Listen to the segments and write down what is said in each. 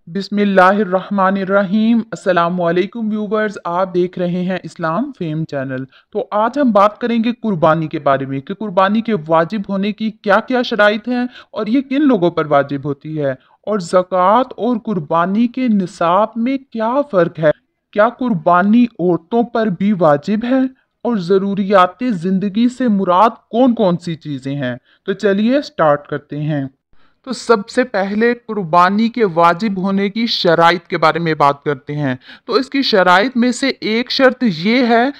बिस्मिल्लाहिर्रहमानिर्रहीम। अस्सलामुअलैकुम व्यूवर्स, आप देख रहे हैं इस्लाम फेम चैनल। तो आज हम बात करेंगे कुर्बानी के बारे में कि कुर्बानी के वाजिब होने की क्या क्या शराइत हैं और ये किन लोगों पर वाजिब होती है, और ज़कात और कुर्बानी के निसाब में क्या फ़र्क है। क्या कुर्बानी औरतों पर भी वाजिब है, और ज़रूरियात ज़िंदगी से मुराद कौन कौन सी चीज़ें हैं। तो चलिए स्टार्ट करते हैं। तो सबसे पहले कुर्बानी के वाजिब होने की शराइत के बारे में बात करते हैं। तो इसकी शराइत में से एक शर्त ये है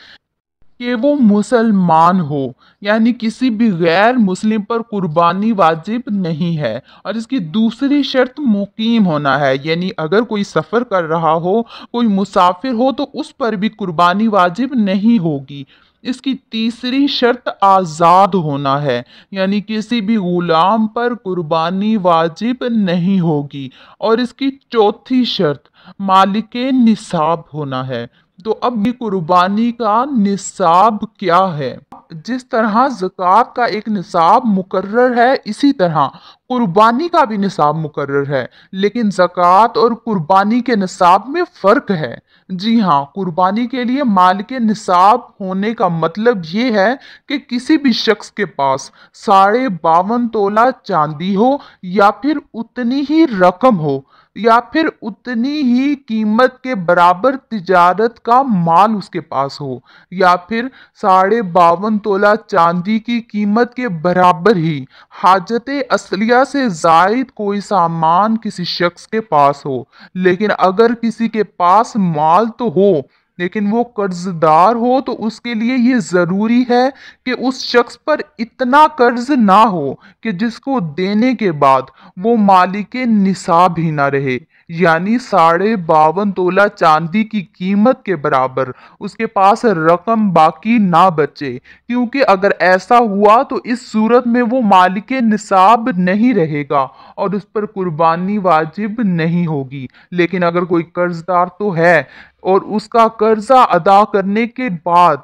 कि वो मुसलमान हो, यानी किसी भी गैर मुस्लिम पर कुर्बानी वाजिब नहीं है। और इसकी दूसरी शर्त मुकीम होना है, यानी अगर कोई सफ़र कर रहा हो, कोई मुसाफिर हो, तो उस पर भी कुर्बानी वाजिब नहीं होगी। इसकी तीसरी शर्त आज़ाद होना है, यानी किसी भी गुलाम पर कुर्बानी वाजिब नहीं होगी। और इसकी चौथी शर्त मालिक निसाब होना है। तो अब ये कुर्बानी का निसाब क्या है। जिस तरह ज़कात का एक निसाब मुकर्रर है, इसी तरह कुर्बानी का भी निसाब मुकर्रर है, लेकिन ज़कात और कुर्बानी के निसाब में फ़र्क है। जी हाँ, कुर्बानी के लिए माल के निसाब होने का मतलब ये है कि किसी भी शख्स के पास 52.5 तोला चांदी हो, या फिर उतनी ही रकम हो, या फिर उतनी ही कीमत के बराबर तिजारत का माल उसके पास हो, या फिर 52.5 तोला चांदी की कीमत के बराबर ही हाजत असलिया से जायद कोई सामान किसी शख्स के पास हो। लेकिन अगर किसी के पास माल तो हो, लेकिन वो कर्जदार हो, तो उसके लिए ये ज़रूरी है कि उस शख्स पर इतना कर्ज ना हो कि जिसको देने के बाद वो मालिक निसाब ही ना रहे, यानी 52.5 तोला चांदी की कीमत के बराबर उसके पास रकम बाकी ना बचे। क्योंकि अगर ऐसा हुआ तो इस सूरत में वो मालिक निसाब नहीं रहेगा और उस पर कुर्बानी वाजिब नहीं होगी। लेकिन अगर कोई कर्जदार तो है और उसका कर्जा अदा करने के बाद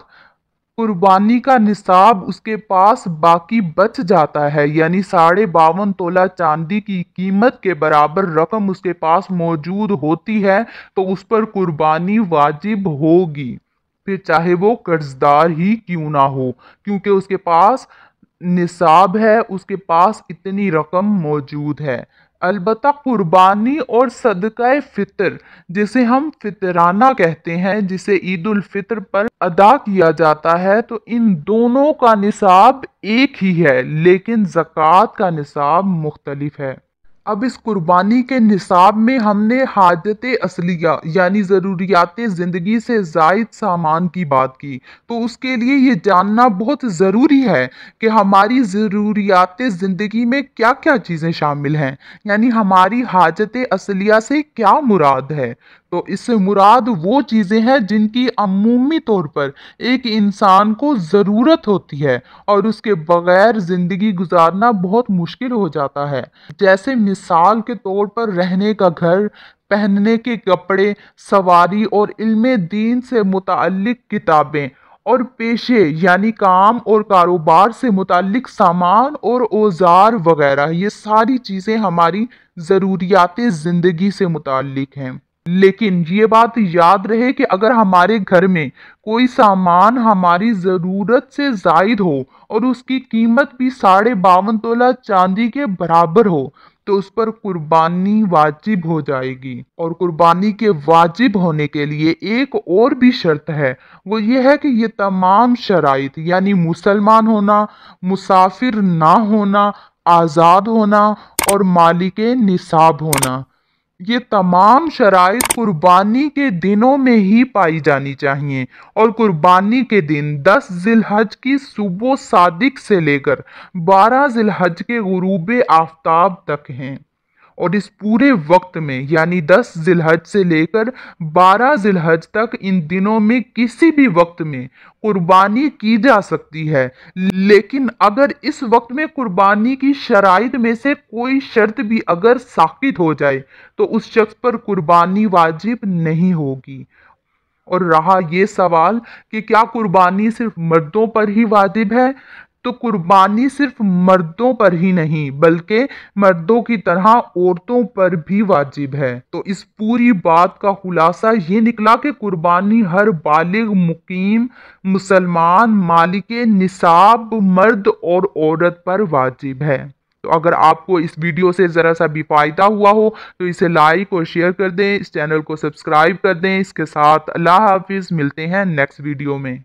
कुर्बानी का निसाब उसके पास बाकी बच जाता है, यानी 52.5 तोला चांदी की कीमत के बराबर रकम उसके पास मौजूद होती है, तो उस पर कुर्बानी वाजिब होगी, फिर चाहे वो कर्जदार ही क्यों ना हो, क्योंकि उसके पास निसाब है, उसके पास इतनी रकम मौजूद है। अलबत्ता कुर्बानी और सदका फितर, जिसे हम फितराना कहते हैं, जिसे ईद उल फितर पर अदा किया जाता है, तो इन दोनों का निसाब एक ही है, लेकिन ज़कात का निसाब मुख्तलिफ है। अब इस कुर्बानी के निसाब में हमने हाजत असलिया यानी ज़रूरियात ज़िंदगी से ज़ायद सामान की बात की, तो उसके लिए ये जानना बहुत ज़रूरी है कि हमारी ज़रूरियात ज़िंदगी में क्या क्या चीज़ें शामिल हैं, यानी हमारी हाजत असलिया से क्या मुराद है। तो इससे मुराद वो चीज़ें हैं जिनकी अमूमी तौर पर एक इंसान को ज़रूरत होती है और उसके बगैर ज़िंदगी गुजारना बहुत मुश्किल हो जाता है। जैसे मिसाल के तौर पर रहने का घर, पहनने के कपड़े, सवारी और इल्मे दीन से मुताल्लिक किताबें, और पेशे यानी काम और कारोबार से मुताल्लिक सामान और औजार वगैरह, ये सारी चीज़ें हमारी ज़रूरियात ज़िंदगी से मुताल्लिक हैं। लेकिन ये बात याद रहे कि अगर हमारे घर में कोई सामान हमारी ज़रूरत से ज़ायद हो और उसकी कीमत भी 52.5 तोला चांदी के बराबर हो, तो उस पर कुर्बानी वाजिब हो जाएगी। और कुर्बानी के वाजिब होने के लिए एक और भी शर्त है, वो ये है कि ये तमाम शराइत यानी मुसलमान होना, मुसाफिर ना होना, आज़ाद होना और मालिक निसाब होना, ये तमाम शराइत कुर्बानी के दिनों में ही पाई जानी चाहिए। और कुर्बानी के दिन 10 जिलहज की सुबह सादिक से लेकर 12 जिलहज के गुरूब आफ्ताब तक हैं। और इस पूरे वक्त में यानी 10 जिलहज से लेकर 12 जिलहज तक, इन दिनों में किसी भी वक्त में कुर्बानी की जा सकती है। लेकिन अगर इस वक्त में कुर्बानी की शराइत में से कोई शर्त भी अगर साकित हो जाए, तो उस शख्स पर कुर्बानी वाजिब नहीं होगी। और रहा ये सवाल कि क्या कुर्बानी सिर्फ मर्दों पर ही वाजिब है, तो कुर्बानी सिर्फ मर्दों पर ही नहीं बल्कि मर्दों की तरह औरतों पर भी वाजिब है। तो इस पूरी बात का खुलासा ये निकला कि कुर्बानी हर बालिग मुकीम मुसलमान मालिके निसाब मर्द और औरत पर वाजिब है। तो अगर आपको इस वीडियो से ज़रा सा भी फ़ायदा हुआ हो तो इसे लाइक और शेयर कर दें, इस चैनल को सब्सक्राइब कर दें। इसके साथ अल्लाह हाफिज़, मिलते हैं नेक्स्ट वीडियो में।